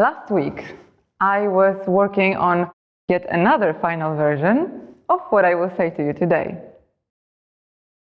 Last week, I was working on yet another final version of what I will say to you today.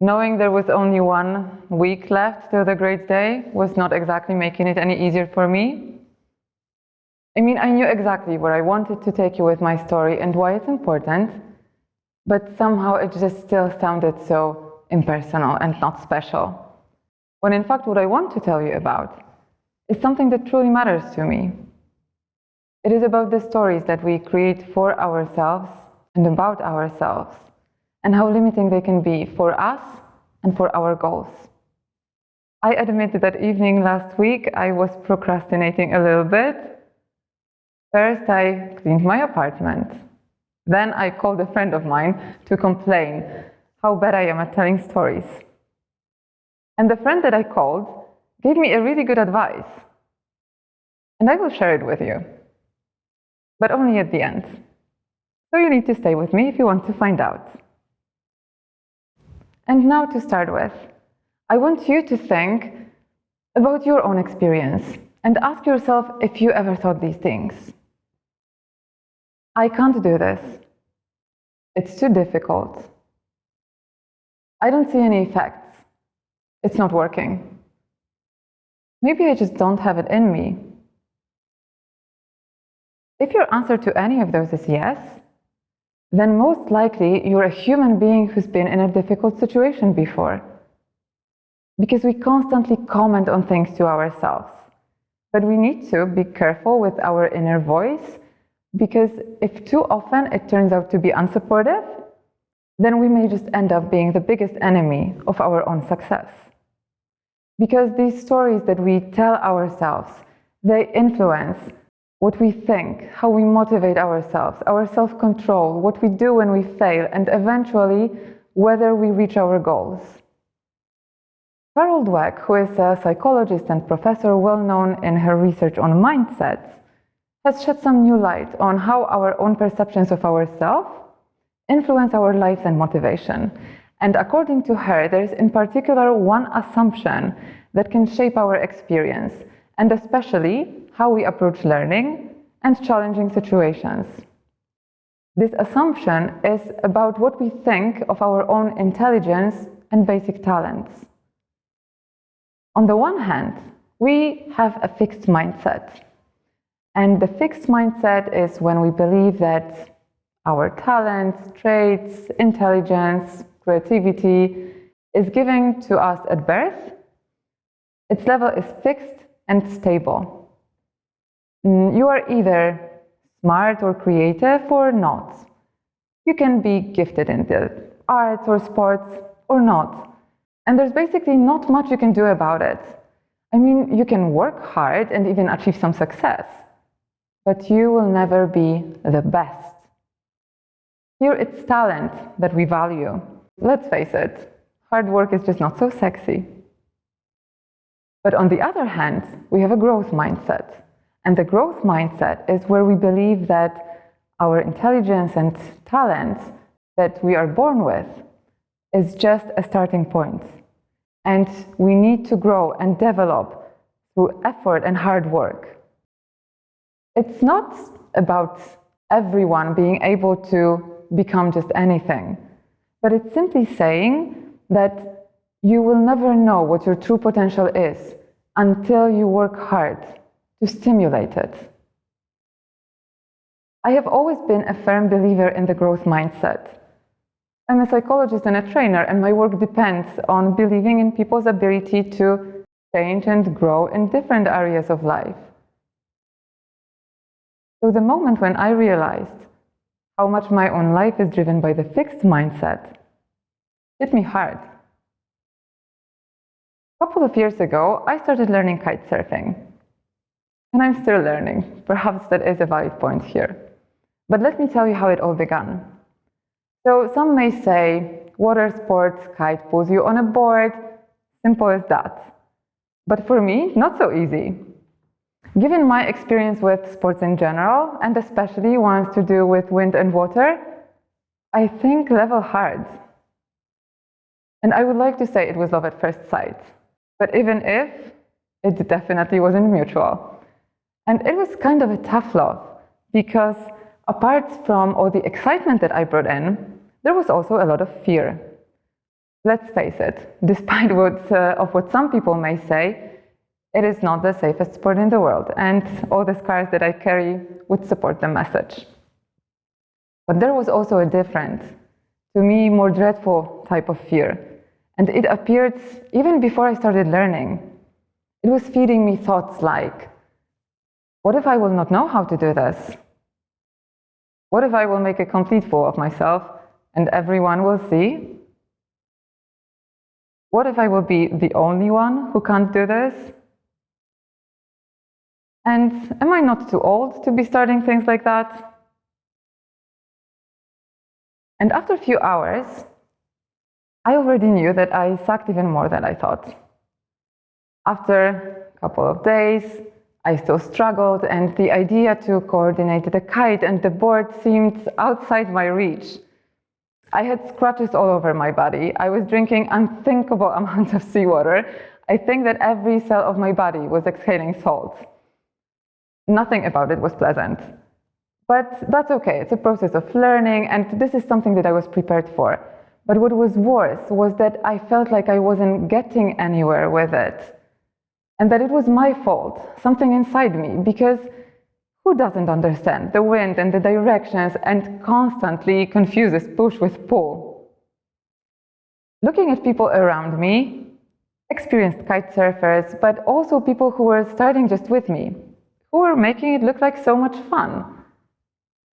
Knowing there was only 1 week left till the great day was not exactly making it any easier for me. I knew exactly where I wanted to take you with my story and why it's important, but somehow it just still sounded so impersonal and not special. When in fact what I want to tell you about is something that truly matters to me. It is about the stories that we create for ourselves and about ourselves, and how limiting they can be for us and for our goals. I admit that evening last week I was procrastinating a little bit. First I cleaned my apartment. Then I called a friend of mine to complain how bad I am at telling stories. And the friend that I called gave me a really good advice. And I will share it with you, but only at the end. So you need to stay with me if you want to find out. And now to start with, I want you to think about your own experience and ask yourself if you ever thought these things. I can't do this. It's too difficult. I don't see any effects. It's not working. Maybe I just don't have it in me. If your answer to any of those is yes, then most likely you're a human being who's been in a difficult situation before. Because we constantly comment on things to ourselves. But we need to be careful with our inner voice, because if too often it turns out to be unsupportive, then we may just end up being the biggest enemy of our own success. Because these stories that we tell ourselves, they influence what we think, how we motivate ourselves, our self-control, what we do when we fail, and eventually whether we reach our goals. Carol Dweck, who is a psychologist and professor well known in her research on mindsets, has shed some new light on how our own perceptions of ourselves influence our lives and motivation. And according to her, there is in particular one assumption that can shape our experience, and especially how we approach learning and challenging situations. This assumption is about what we think of our own intelligence and basic talents. On the one hand, we have a fixed mindset. And the fixed mindset is when we believe that our talents, traits, intelligence, creativity is given to us at birth. Its level is fixed and stable. You are either smart or creative or not. You can be gifted in the arts or sports or not. And there's basically not much you can do about it. You can work hard and even achieve some success, but you will never be the best. Here it's talent that we value. Let's face it, hard work is just not so sexy. But on the other hand, we have a growth mindset. And the growth mindset is where we believe that our intelligence and talent that we are born with is just a starting point. And we need to grow and develop through effort and hard work. It's not about everyone being able to become just anything, but it's simply saying that you will never know what your true potential is until you work hard to stimulate it. I have always been a firm believer in the growth mindset. I'm a psychologist and a trainer, and my work depends on believing in people's ability to change and grow in different areas of life. So the moment when I realized how much my own life is driven by the fixed mindset hit me hard. A couple of years ago, I started learning kitesurfing. And I'm still learning. Perhaps that is a valid point here. But let me tell you how it all began. So some may say, water sports, kite pulls you on a board, simple as that. But for me, not so easy. Given my experience with sports in general, and especially ones to do with wind and water, I think level hard. And I would like to say it was love at first sight. But even if, it definitely wasn't mutual. And it was kind of a tough love, because apart from all the excitement that I brought in, there was also a lot of fear. Let's face it, despite what some people may say, it is not the safest sport in the world, and all the scars that I carry would support the message. But there was also a different, to me, more dreadful type of fear, and it appeared even before I started learning. It was feeding me thoughts like, what if I will not know how to do this? What if I will make a complete fool of myself and everyone will see? What if I will be the only one who can't do this? And am I not too old to be starting things like that? And after a few hours, I already knew that I sucked even more than I thought. After a couple of days, I still struggled, and the idea to coordinate the kite and the board seemed outside my reach. I had scratches all over my body. I was drinking unthinkable amounts of seawater. I think that every cell of my body was exhaling salt. Nothing about it was pleasant. But that's okay, it's a process of learning, and this is something that I was prepared for. But what was worse was that I felt like I wasn't getting anywhere with it. And that it was my fault, something inside me, because who doesn't understand the wind and the directions and constantly confuses push with pull? Looking at people around me, experienced kite surfers, but also people who were starting just with me, who were making it look like so much fun.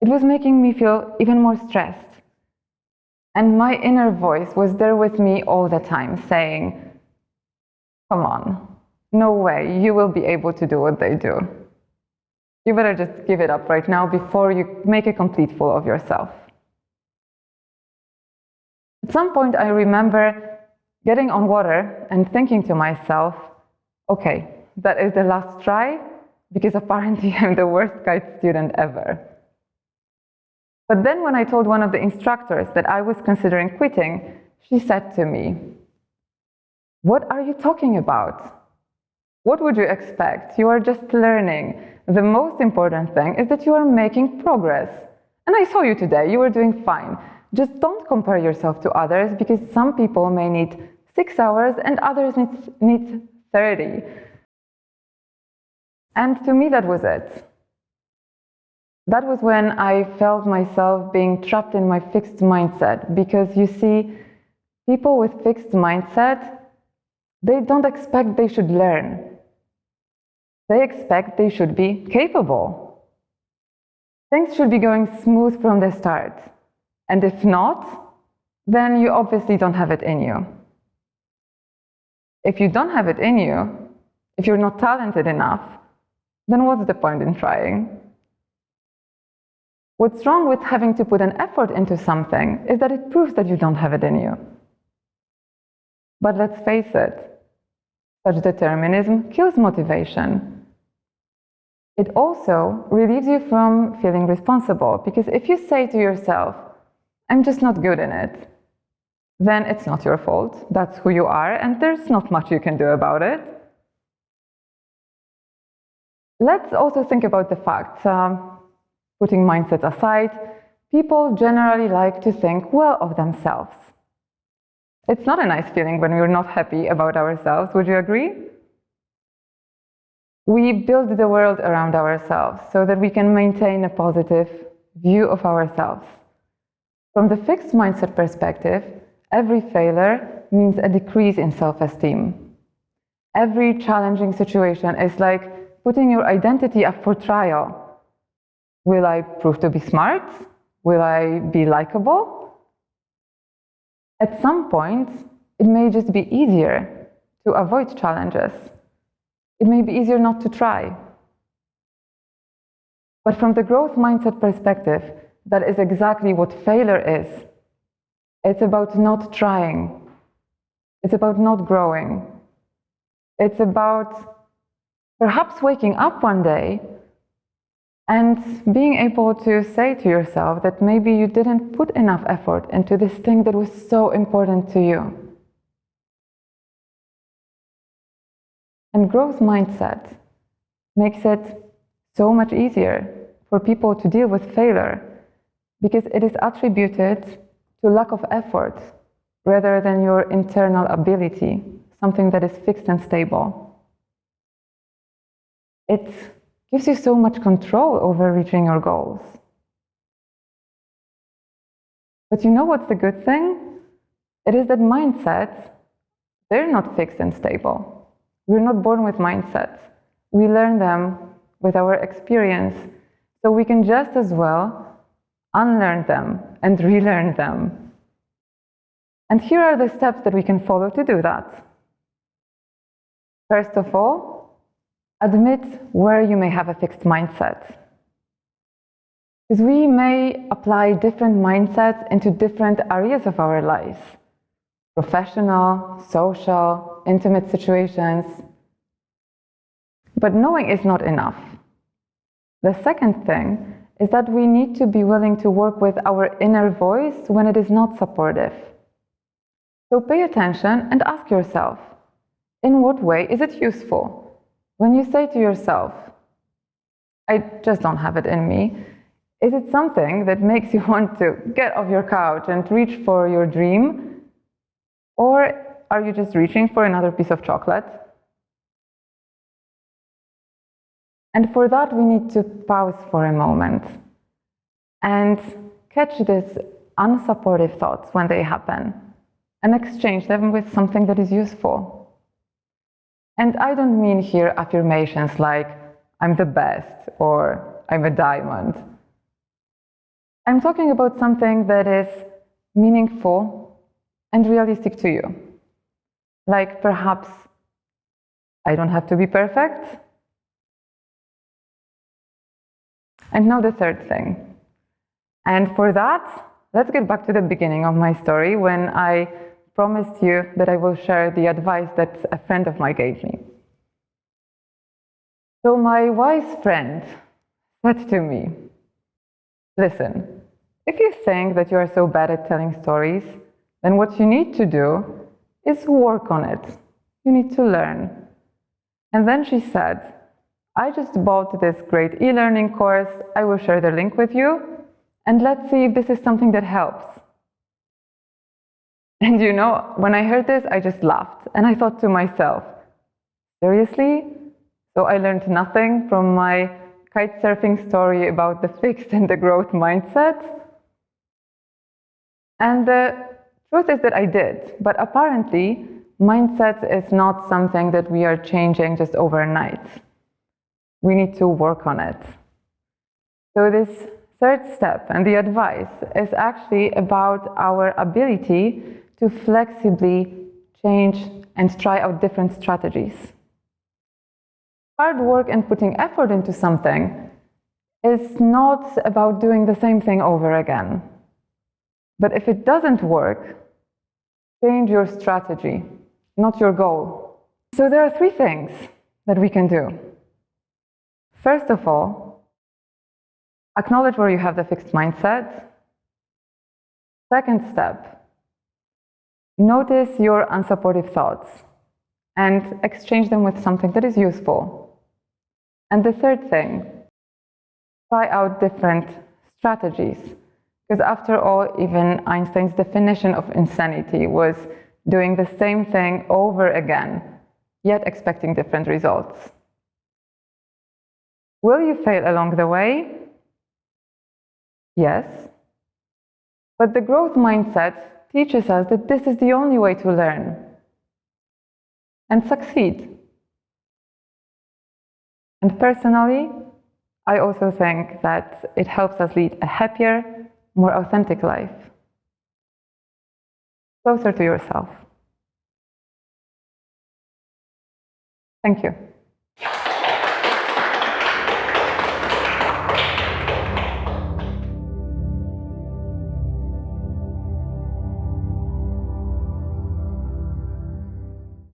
It was making me feel even more stressed. And my inner voice was there with me all the time, saying, come on, no way you will be able to do what they do. You better just give it up right now before you make a complete fool of yourself. At some point, I remember getting on water and thinking to myself, okay, that is the last try, because apparently I'm the worst kite student ever. But then when I told one of the instructors that I was considering quitting, she said to me, what are you talking about? What would you expect? You are just learning. The most important thing is that you are making progress. And I saw you today, you were doing fine. Just don't compare yourself to others, because some people may need 6 hours and others need 30. And to me, that was it. That was when I felt myself being trapped in my fixed mindset, because you see, people with fixed mindset, they don't expect they should learn. They expect they should be capable. Things should be going smooth from the start. And if not, then you obviously don't have it in you. If you don't have it in you, if you're not talented enough, then what's the point in trying? What's wrong with having to put an effort into something is that it proves that you don't have it in you. But let's face it, such determinism kills motivation. It also relieves you from feeling responsible, because if you say to yourself, I'm just not good in it, then it's not your fault. That's who you are, and there's not much you can do about it. Let's also think about the facts. Putting mindsets aside, people generally like to think well of themselves. It's not a nice feeling when we're not happy about ourselves, would you agree? We build the world around ourselves so that we can maintain a positive view of ourselves. From the fixed mindset perspective, every failure means a decrease in self-esteem. Every challenging situation is like putting your identity up for trial. Will I prove to be smart? Will I be likable? At some point, it may just be easier to avoid challenges. It may be easier not to try. But from the growth mindset perspective, that is exactly what failure is. It's about not trying. It's about not growing. It's about perhaps waking up one day and being able to say to yourself that maybe you didn't put enough effort into this thing that was so important to you. And growth mindset makes it so much easier for people to deal with failure because it is attributed to lack of effort rather than your internal ability, something that is fixed and stable. It gives you so much control over reaching your goals. But you know what's the good thing? It is that mindsets, they're not fixed and stable. We're not born with mindsets. We learn them with our experience, so we can just as well unlearn them and relearn them. And here are the steps that we can follow to do that. First of all, admit where you may have a fixed mindset. Because we may apply different mindsets into different areas of our lives. Professional, social, intimate situations. But knowing is not enough. The second thing is that we need to be willing to work with our inner voice when it is not supportive. So pay attention and ask yourself, in what way is it useful? When you say to yourself, I just don't have it in me, is it something that makes you want to get off your couch and reach for your dream? Or are you just reaching for another piece of chocolate? And for that, we need to pause for a moment and catch these unsupportive thoughts when they happen and exchange them with something that is useful. And I don't mean here affirmations like, I'm the best or I'm a diamond. I'm talking about something that is meaningful and realistic to you. Like perhaps, I don't have to be perfect. And now the third thing. And for that, let's get back to the beginning of my story when I promised you that I will share the advice that a friend of mine gave me. So my wise friend said to me, listen, if you think that you are so bad at telling stories, then what you need to do is work on it. You need to learn. And then she said, I just bought this great e-learning course. I will share the link with you. And let's see if this is something that helps. And you know, when I heard this, I just laughed. And I thought to myself, seriously? So I learned nothing from my kite surfing story about the fixed and the growth mindset? And the truth is that I did. But apparently, mindset is not something that we are changing just overnight. We need to work on it. So this third step and the advice is actually about our ability to flexibly change and try out different strategies. Hard work and putting effort into something is not about doing the same thing over again. But if it doesn't work, change your strategy, not your goal. So there are three things that we can do. First of all, acknowledge where you have the fixed mindset. Second step, notice your unsupportive thoughts and exchange them with something that is useful. And the third thing, try out different strategies. Because after all, even Einstein's definition of insanity was doing the same thing over again, yet expecting different results. Will you fail along the way? Yes. But the growth mindset teaches us that this is the only way to learn and succeed. And personally, I also think that it helps us lead a happier, more authentic life. Closer to yourself. Thank you.